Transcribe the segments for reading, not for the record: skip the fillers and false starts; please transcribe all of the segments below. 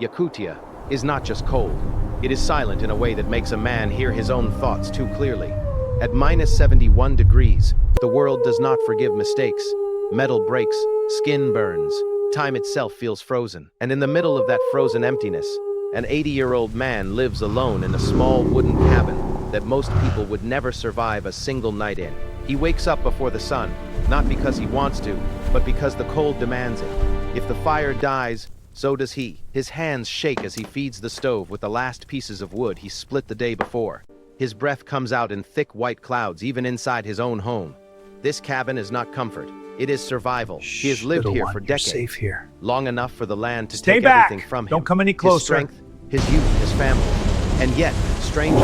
Yakutia is not just cold. It is silent in a way that makes a man hear his own thoughts too clearly. At minus 71 degrees, the world does not forgive mistakes. Metal breaks, skin burns, time itself feels frozen. And in the middle of that frozen emptiness, an 80-year-old man lives alone in a small wooden cabin that most people would never survive a single night in. He wakes up before the sun, not because he wants to, but because the cold demands it. If the fire dies, so does he. His hands shake as he feeds the stove with the last pieces of wood he split the day before. His breath comes out in thick white clouds even inside his own home. This cabin is not comfort. It is survival. He has lived here for decades. Safe here. Long enough for the land to Stay take back. everything from him. Don't come any closer. His strength, his youth, his family. And yet, strangely,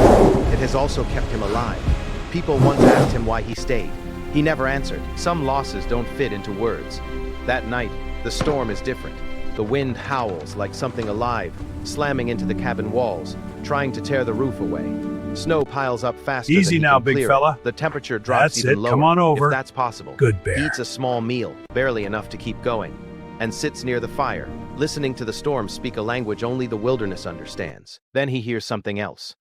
it has also kept him alive. People once asked him why he stayed. He never answered. Some losses don't fit into words. That night, the storm is different. The wind howls like something alive, slamming into the cabin walls, trying to tear the roof away. Snow piles up faster than Easy he now, can big clear it. fella. The temperature drops That's even it. lower, Come on over. if that's possible. Good bear. He eats a small meal, barely enough to keep going, and sits near the fire, listening to the storm speak a language only the wilderness understands. Then he hears something else.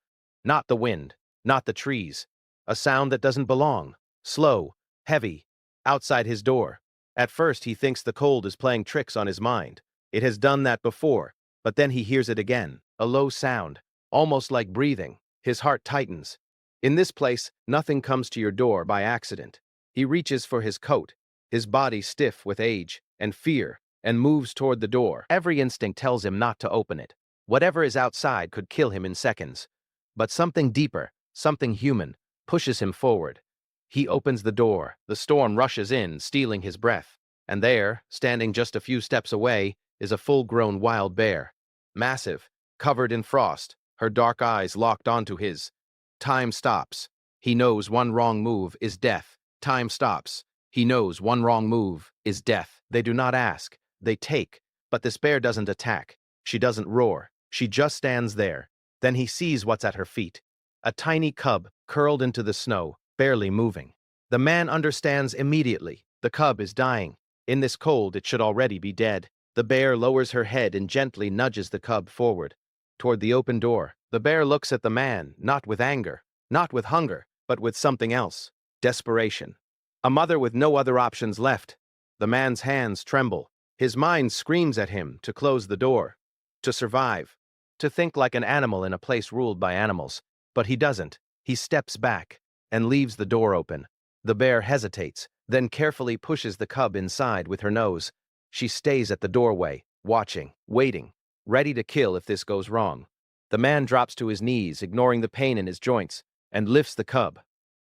Not the wind, not the trees. A sound that doesn't belong. Slow, heavy, outside his door. At first he thinks the cold is playing tricks on his mind. It has done that before, but then he hears it again. A low sound, almost like breathing. His heart tightens. In this place, nothing comes to your door by accident. He reaches for his coat, his body stiff with age and fear, and moves toward the door. Every instinct tells him not to open it. Whatever is outside could kill him in seconds. But something deeper, something human, pushes him forward. He opens the door. The storm rushes in, stealing his breath. And there, standing just a few steps away, is a full-grown wild bear. Massive, covered in frost, her dark eyes locked onto his. Time stops. He knows one wrong move is death. Time stops. He knows one wrong move is death. They do not ask. They take. But this bear doesn't attack. She doesn't roar. She just stands there. Then he sees what's at her feet. A tiny cub, curled into the snow, barely moving. The man understands immediately. The cub is dying. In this cold, it should already be dead. The bear lowers her head and gently nudges the cub forward, toward the open door. The bear looks at the man, not with anger, not with hunger, but with something else. Desperation. A mother with no other options left. The man's hands tremble. His mind screams at him to close the door, to survive, to think like an animal in a place ruled by animals. But he doesn't. He steps back and leaves the door open. The bear hesitates, then carefully pushes the cub inside with her nose. She stays at the doorway, watching, waiting, ready to kill if this goes wrong. The man drops to his knees, ignoring the pain in his joints, and lifts the cub.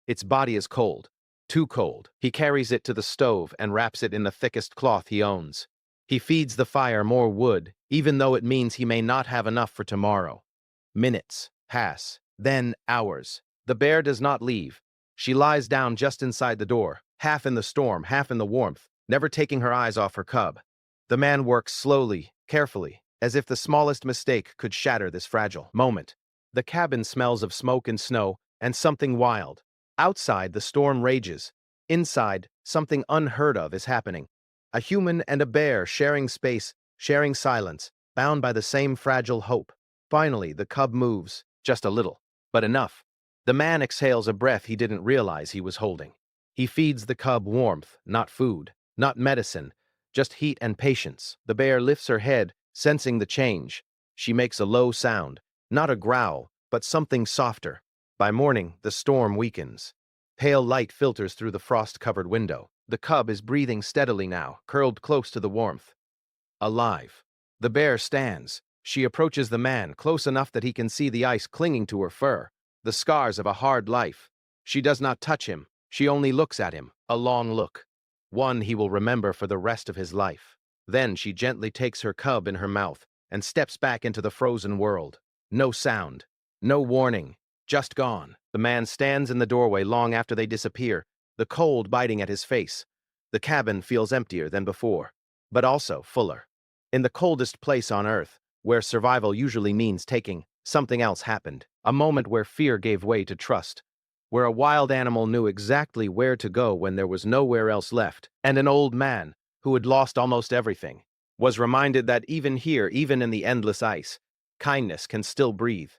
Its body is cold, too cold. He carries it to the stove and wraps it in the thickest cloth he owns. He feeds the fire more wood, even though it means he may not have enough for tomorrow. Minutes pass, then hours. The bear does not leave. She lies down just inside the door, half in the storm, half in the warmth, never taking her eyes off her cub. The man works slowly, carefully, as if the smallest mistake could shatter this fragile moment. The cabin smells of smoke and snow, and something wild. Outside, the storm rages. Inside, something unheard of is happening. A human and a bear sharing space, sharing silence, bound by the same fragile hope. Finally, the cub moves, just a little, but enough. The man exhales a breath he didn't realize he was holding. He feeds the cub warmth, not food, not medicine, just heat and patience. The bear lifts her head, sensing the change. She makes a low sound, not a growl, but something softer. By morning, the storm weakens. Pale light filters through the frost-covered window. The cub is breathing steadily now, curled close to the warmth. Alive. The bear stands. She approaches the man, close enough that he can see the ice clinging to her fur, the scars of a hard life. She does not touch him. She only looks at him, a long look. One he will remember for the rest of his life. Then she gently takes her cub in her mouth and steps back into the frozen world. No sound, no warning, just gone. The man stands in the doorway long after they disappear, the cold biting at his face. The cabin feels emptier than before, but also fuller. In the coldest place on earth, where survival usually means taking, something else happened. A moment where fear gave way to trust, where a wild animal knew exactly where to go when there was nowhere else left, and an old man, who had lost almost everything, was reminded that even here, even in the endless ice, kindness can still breathe.